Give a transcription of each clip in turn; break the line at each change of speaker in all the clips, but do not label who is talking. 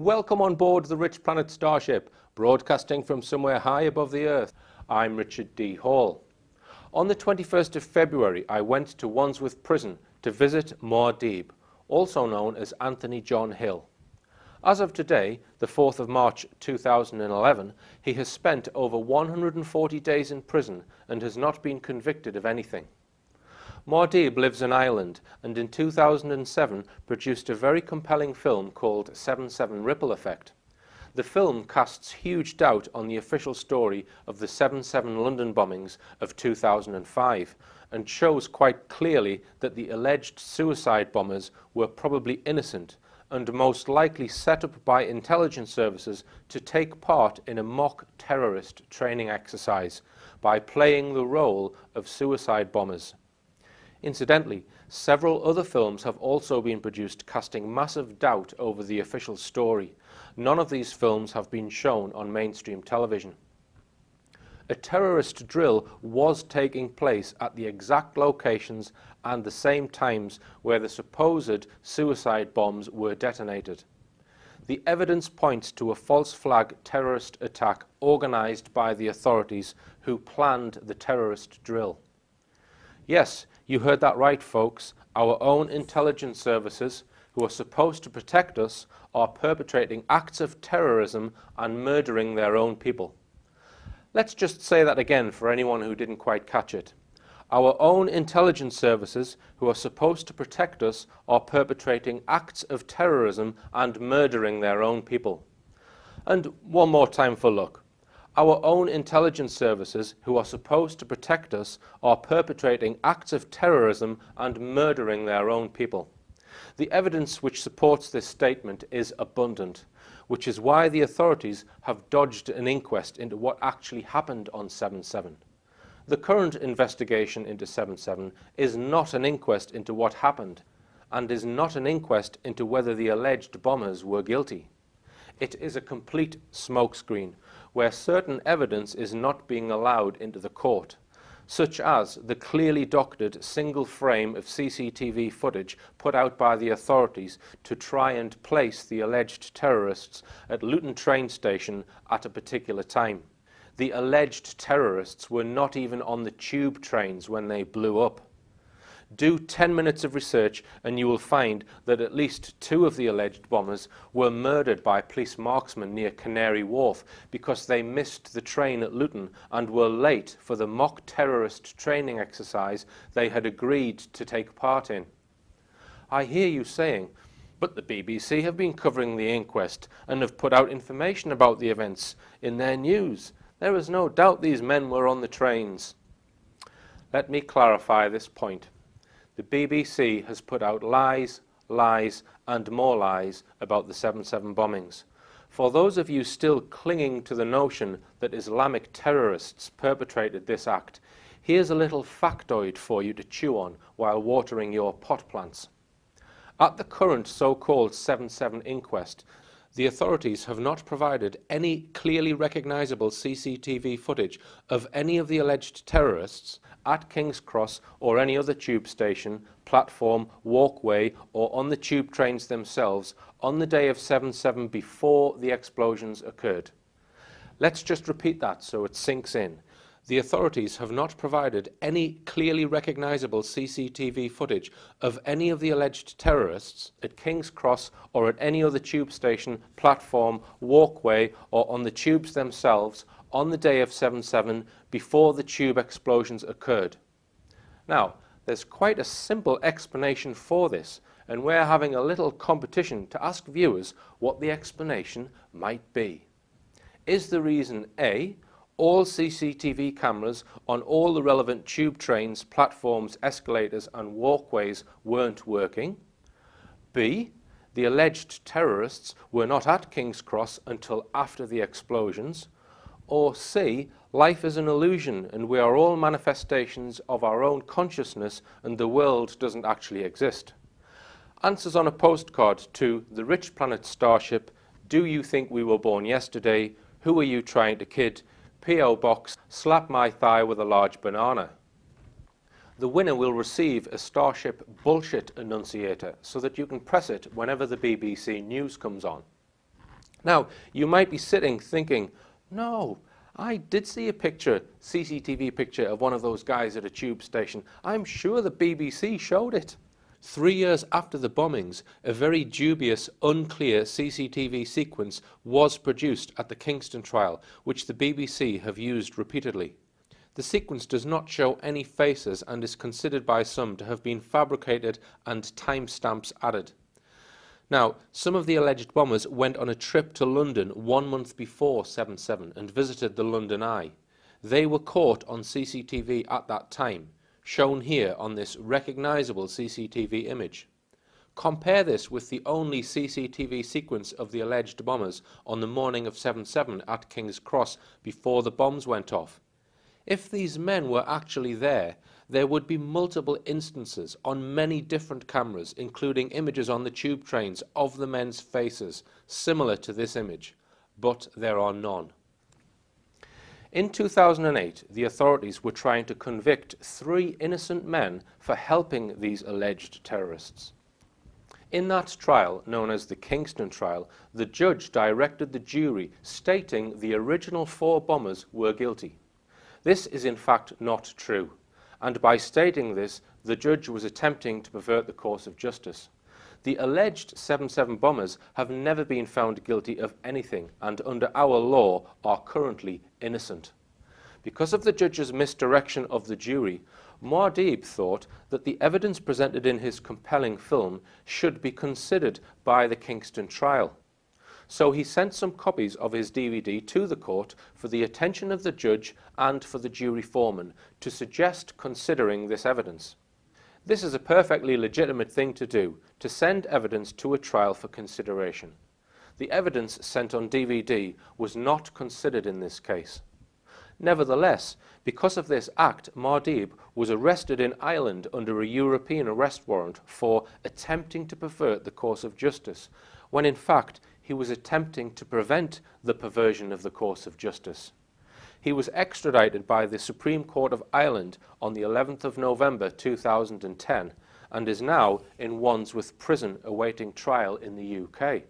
Welcome on board the Rich Planet Starship, broadcasting from somewhere high above the Earth. I'm Richard D. Hall. On the 21st of February, I went to Wandsworth Prison to visit Muad'Dib, also known as Anthony John Hill. As of today, the 4th of March 2011, he has spent over 140 days in prison and has not been convicted of anything. Muad'Dib lives in Ireland and in 2007 produced a very compelling film called 7/7 Ripple Effect. The film casts huge doubt on the official story of the 7/7 London bombings of 2005 and shows quite clearly that the alleged suicide bombers were probably innocent and most likely set up by intelligence services to take part in a mock terrorist training exercise by playing the role of suicide bombers. Incidentally, several other films have also been produced casting massive doubt over the official story. None of these films have been shown on mainstream television. A terrorist drill was taking place at the exact locations and the same times where the supposed suicide bombs were detonated. The evidence points to a false flag terrorist attack organized by the authorities who planned the terrorist drill. Yes, you heard that right, folks. Our own intelligence services, who are supposed to protect us, are perpetrating acts of terrorism and murdering their own people. Let's just say that again for anyone who didn't quite catch it. Our own intelligence services, who are supposed to protect us, are perpetrating acts of terrorism and murdering their own people. And one more time for luck. Our own intelligence services, who are supposed to protect us, are perpetrating acts of terrorism and murdering their own people. The evidence which supports this statement is abundant, which is why the authorities have dodged an inquest into what actually happened on 7/7. The current investigation into 7/7 is not an inquest into what happened, and is not an inquest into whether the alleged bombers were guilty. It is a complete smokescreen, where certain evidence is not being allowed into the court, such as the clearly doctored single frame of CCTV footage put out by the authorities to try and place the alleged terrorists at Luton train station at a particular time. The alleged terrorists were not even on the tube trains when they blew up. Do 10 minutes of research and you will find that at least 2 of the alleged bombers were murdered by police marksmen near Canary Wharf because they missed the train at Luton and were late for the mock terrorist training exercise they had agreed to take part in. I hear you saying, but the BBC have been covering the inquest and have put out information about the events in their news. There is no doubt these men were on the trains. Let me clarify this point. The BBC has put out lies, lies, and more lies about the 7/7 bombings. For those of you still clinging to the notion that Islamic terrorists perpetrated this act, here's a little factoid for you to chew on while watering your pot plants. At the current so-called 7/7 inquest, the authorities have not provided any clearly recognizable CCTV footage of any of the alleged terrorists at King's Cross or any other tube station, platform, walkway, or on the tube trains themselves on the day of 7/7 before the explosions occurred. Let's just repeat that so it sinks in. The authorities have not provided any clearly recognizable CCTV footage of any of the alleged terrorists at King's Cross or at any other tube station, platform, walkway, or on the tubes themselves on the day of 7/7 before the tube explosions occurred. Now, there's quite a simple explanation for this, and we're having a little competition to ask viewers what the explanation might be. Is the reason A, all CCTV cameras on all the relevant tube trains, platforms, escalators and walkways weren't working? B, the alleged terrorists were not at King's Cross until after the explosions? Or C, life is an illusion and we are all manifestations of our own consciousness and the world doesn't actually exist? Answers on a postcard to the Rich Planet Starship. Do you think we were born yesterday? Who are you trying to kid? P.O. Box, slap my thigh with a large banana. The winner will receive a Starship bullshit annunciator so that you can press it whenever the BBC news comes on. Now, you might be sitting thinking, no, I did see a CCTV picture of one of those guys at a tube station. I'm sure the BBC showed it. 3 years after the bombings, a very dubious, unclear CCTV sequence was produced at the Kingston trial, which the BBC have used repeatedly. The sequence does not show any faces and is considered by some to have been fabricated and timestamps added. Now, some of the alleged bombers went on a trip to London 1 month before 7/7 and visited the London Eye. They were caught on CCTV at that time, shown here on this recognisable CCTV image. Compare this with the only CCTV sequence of the alleged bombers on the morning of 7/7 at King's Cross before the bombs went off. If these men were actually there would be multiple instances on many different cameras, including images on the tube trains of the men's faces, similar to this image, but there are none. In 2008, the authorities were trying to convict 3 innocent men for helping these alleged terrorists. In that trial, known as the Kingston trial, the judge directed the jury, stating the original 4 bombers were guilty. This is in fact not true, and by stating this, the judge was attempting to pervert the course of justice. The alleged 7/7 bombers have never been found guilty of anything, and under our law are currently innocent. Because of the judge's misdirection of the jury, Muad'Dib thought that the evidence presented in his compelling film should be considered by the Kingston trial. So he sent some copies of his DVD to the court for the attention of the judge and for the jury foreman to suggest considering this evidence. This is a perfectly legitimate thing to do, to send evidence to a trial for consideration. The evidence sent on DVD was not considered in this case. Nevertheless, because of this act, Muad'Dib was arrested in Ireland under a European arrest warrant for attempting to pervert the course of justice, when in fact he was attempting to prevent the perversion of the course of justice. He was extradited by the Supreme Court of Ireland on the 11th of November 2010 and is now in Wandsworth Prison awaiting trial in the UK.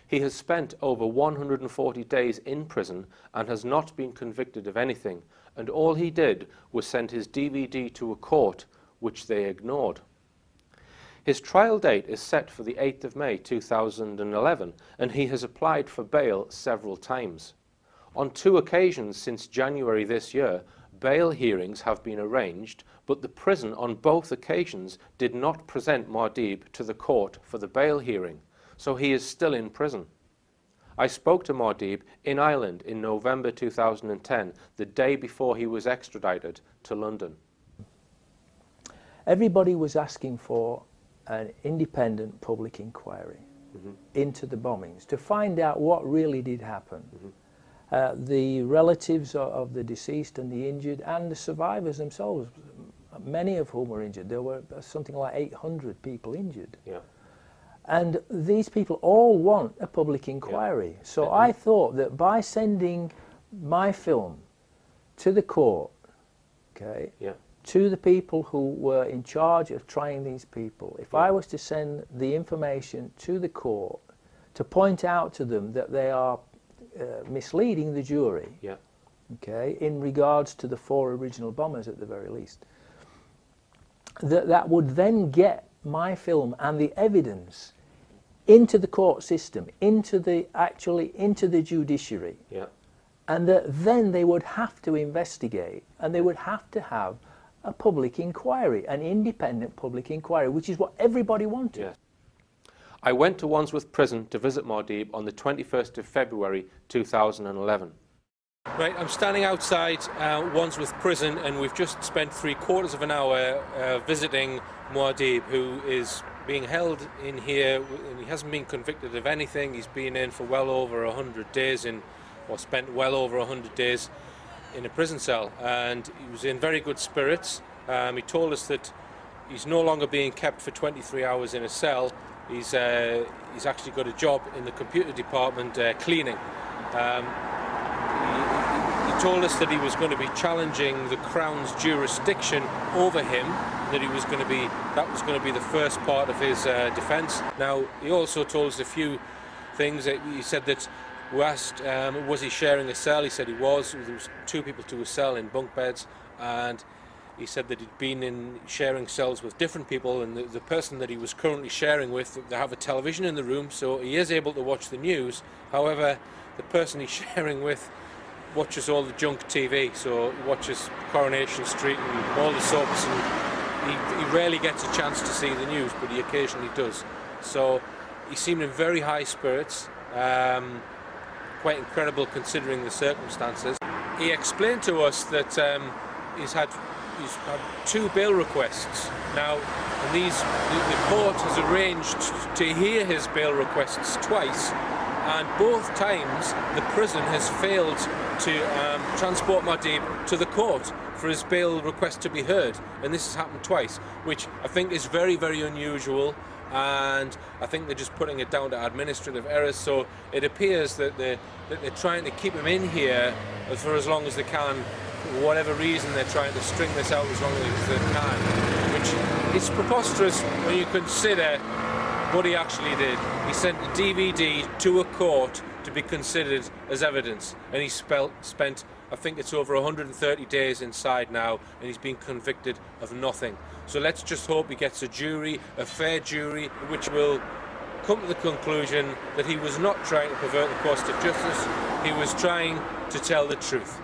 He has spent over 140 days in prison and has not been convicted of anything, and all he did was send his DVD to a court, which they ignored. His trial date is set for the 8th of May 2011, and he has applied for bail several times. On 2 occasions since January this year, bail hearings have been arranged, but the prison on both occasions did not present Muad'Dib to the court for the bail hearing, so he is still in prison. I spoke to Muad'Dib in Ireland in November 2010, the day before he was extradited to London.
Everybody was asking for an independent public inquiry into the bombings to find out what really did happen. The relatives of the deceased and the injured and the survivors themselves, many of whom were injured. There were something like 800 people injured.
Yeah.
And these people all want a public inquiry. Yeah. So I thought that by sending my film to the court, okay, to the people who were in charge of trying these people, if I was to send the information to the court to point out to them that they are misleading the jury, okay, in regards to the 4 original bombers at the very least, that would then get my film and the evidence into the court system, into the judiciary, and that then they would have to investigate and they would have to have a public inquiry, an independent public inquiry, which is what everybody wanted.
Yes. I went to Wandsworth Prison to visit Muad'Dib on the 21st of February 2011. Right, I'm standing outside Wandsworth Prison, and we've just spent 3/4 of an hour visiting Muad'Dib, who is being held in here, and he hasn't been convicted of anything. He's been in for well over 100 days, or spent well over 100 days in a prison cell, and he was in very good spirits. He told us that he's no longer being kept for 23 hours in a cell. He's actually got a job in the computer department cleaning. He told us that he was going to be challenging the Crown's jurisdiction over him, that that was going to be the first part of his defence. Now, he also told us a few things. He said that we asked, was he sharing a cell? He said he was. There was 2 people to a cell in bunk beds, and he said that he'd been in sharing cells with different people, and the person that he was currently sharing with, they have a television in the room, so he is able to watch the news. However, the person he's sharing with watches all the junk TV, so he watches Coronation Street and all the soaps, and he rarely gets a chance to see the news, but he occasionally does. So he seemed in very high spirits, quite incredible considering the circumstances. He explained to us that he's had 2 bail requests now, and the court has arranged to hear his bail requests twice, and both times the prison has failed to transport Muad'Dib to the court for his bail request to be heard, and this has happened twice, which I think is very, very unusual, and I think they're just putting it down to administrative errors. So it appears that they're trying to keep him in here for as long as they can. For whatever reason, they're trying to string this out as long as they can, which is preposterous when you consider what he actually did. He sent a DVD to a court to be considered as evidence, and he spent, I think it's over 130 days inside now, and he's been convicted of nothing. So let's just hope he gets a jury, a fair jury, which will come to the conclusion that he was not trying to pervert the course of justice, he was trying to tell the truth.